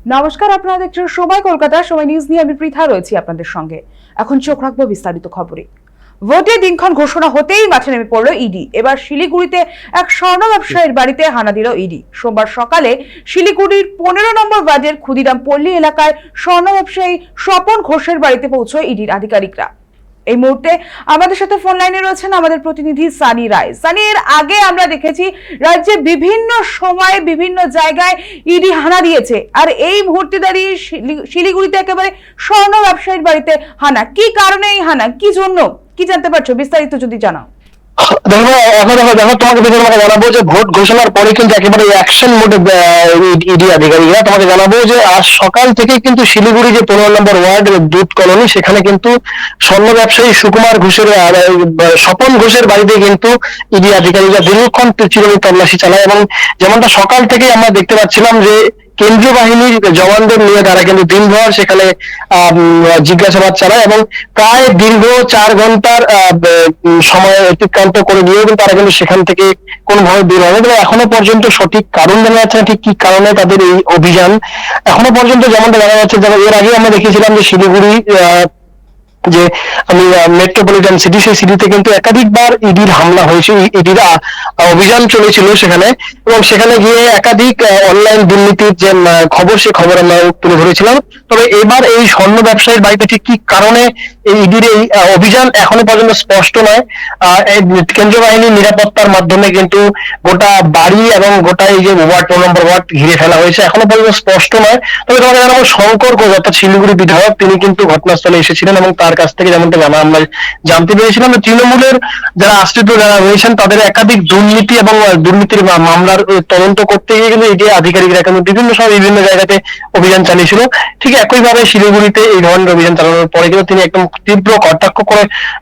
নমস্কার, আপনারা দেখছেন সময় কলকাতা। সময় নিউজ নিয়ে আমি পৃথা রয়েছি আপনাদের সঙ্গে। এখন চোখ রাখবো বিস্তারিত খবরে। ভোটের দিনক্ষণ ঘোষণা হতেই মাঠে নেমে পড়লো ইডি। এবার শিলিগুড়িতে এক স্বর্ণ ব্যবসায়ীর বাড়িতে হানা দিল ইডি। সোমবার সকালে শিলিগুড়ির 15 নম্বর ওয়ার্ডের ক্ষুদিরাম পল্লী এলাকায় স্বর্ণ ব্যবসায়ী স্বপন ঘোষের বাড়িতে পৌঁছয় ইডির আধিকারিকরা। এই মুহূর্তে আমাদের সাথে ফোন লাইনে রয়েছেন আমাদের প্রতিনিধি সানি রায়। সানি, এর আগে আমরা দেখেছি রাজ্যে বিভিন্ন সময়ে বিভিন্ন জায়গায় ইডি হানা দিয়েছে, আর এই মুহূর্তে দাঁড়িয়ে শিলিগুড়িতে একেবারে স্বর্ণ ব্যবসায়ীর বাড়িতে হানা। কি কারণে এই হানা, কি জন্য, কি জানতে পারছো? বিস্তারিত যদি জানাও। দেখো তোমাকে জানাবো যে ভোট ঘোষণার পরে কিন্তু একেবারে অ্যাকশন মোডে ইডি আধিকারিকরা। তোমাকে জানাবো যে আজ সকাল থেকে কিন্তু শিলিগুড়ি যে 15 নম্বর ওয়ার্ড দুধ কলোনি, সেখানে কিন্তু স্বর্ণ ব্যবসায়ী সুকুমার ঘোষের স্বপন ঘোষের বাড়িতে কিন্তু ইডি আধিকারিকরা দীর্ঘক্ষণ চিরুনি তল্লাশি চালায়। এবং যেমনটা সকাল থেকে আমরা দেখতে পাচ্ছিলাম যে কেন্দ্রীয় বাহিনীর জওয়ানদের নিয়ে তারা কিন্তু দিনভর সেখানে জিজ্ঞাসাবাদ চালায় এবং প্রায় দীর্ঘ 4 ঘন্টার সময় অতিক্রান্ত করে দিয়েও কিন্তু তারা কিন্তু সেখান থেকে কোনোভাবে বের হয়। তবে এখনো পর্যন্ত সঠিক কারণ জানা যাচ্ছে না, ঠিক কি কারণে তাদের এই অভিযান এখনো পর্যন্ত যেমনটা জানা যাচ্ছে। যেমন এর আগে আমরা দেখেছিলাম যে শিলিগুড়ি যে আমি মেট্রোপলিটন সিটি, সেই সিটিতে কিন্তু একাধিকবার ইডির হামলা হয়েছে, ইডির অভিযান চলেছিল সেখানে, এবং সেখানে গিয়ে একাধিক অনলাইন দুর্নীতির যে খবর, সে খবর আমরা তুলে ধরেছিলাম। তবে এবার এই স্বর্ণ ব্যবসায়ীর বাড়িতে ঠিক কি কারণে এই ইডির এই অভিযান এখনো পর্যন্ত স্পষ্ট নয়। কেন্দ্রীয় বাহিনীর নিরাপত্তার মাধ্যমে কিন্তু গোটা বাড়ি এবং গোটা এই যে ওয়ার্ড 9 নম্বর ওয়ার্ড ঘিরে ফেলা হয়েছে, এখনো পর্যন্ত স্পষ্ট নয়। তবে তোমাকে জানাবো শঙ্কর ঘোষ অর্থাৎ শিলিগুড়ি বিধায়ক, তিনি কিন্তু ঘটনাস্থলে এসেছিলেন এবং তার কাছ থেকে যেমনটা আমরা জানতে পেরেছিলাম যে তৃণমূলের যারা আশ্রিত যারা রয়েছেন তাদের একাধিক দুর্নীতি এবং দুর্নীতির মামলার তদন্ত করতে গিয়ে কিন্তু ইডি আধিকারিকরা কিন্তু বিভিন্ন সময় বিভিন্ন জায়গাতে অভিযান চালিয়েছিল। ঠিক একইভাবে শিলিগুড়িতে এই ধরনের অভিযান চালানোর পরে কিন্তু তিনি একদম তীব্র কটাক্ষ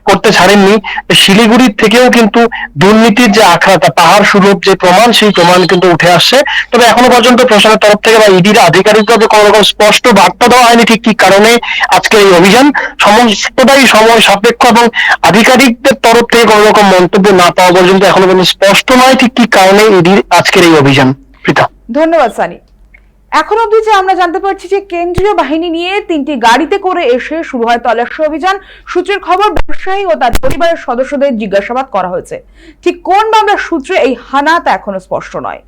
করতে ছাড়েননি। শিলিগুড়ির থেকেও কিন্তু দুর্নীতির যে আখড়া, তা পাহাড় সুলভ যে প্রমাণ, সেই প্রমাণ কিন্তু উঠে আসছে। তবে এখনো পর্যন্ত প্রশাসনের তরফ থেকে বা ইডির আধিকারিকদের কোনো রকম স্পষ্ট বার্তা দেওয়া হয়নি ঠিক কি কারণে আজকে এই অভিযান। সমস্তটাই সময় সাপেক্ষ এবং আধিকারিকদের তরফ থেকে কোনো রকম মন্তব্য না পাওয়া পর্যন্ত এখনো পর্যন্ত স্পষ্ট নয় ঠিক কি কারণে ইডির আজকের এই অভিযান। প্রীতা, ধন্যবাদ সানি। এখন অবধি যে আমরা জানতে পারছি যে কেন্দ্রীয় বাহিনী নিয়ে 3টি গাড়িতে করে এসে শুরু হয় তল্লাশি অভিযান। সূত্রের খবর, ব্যবসায়ী ও তার পরিবারের সদস্যদের জিজ্ঞাসাবাদ করা হয়েছে। ঠিক কোন মামলার সূত্রে এই হানা তা এখনো স্পষ্ট নয়।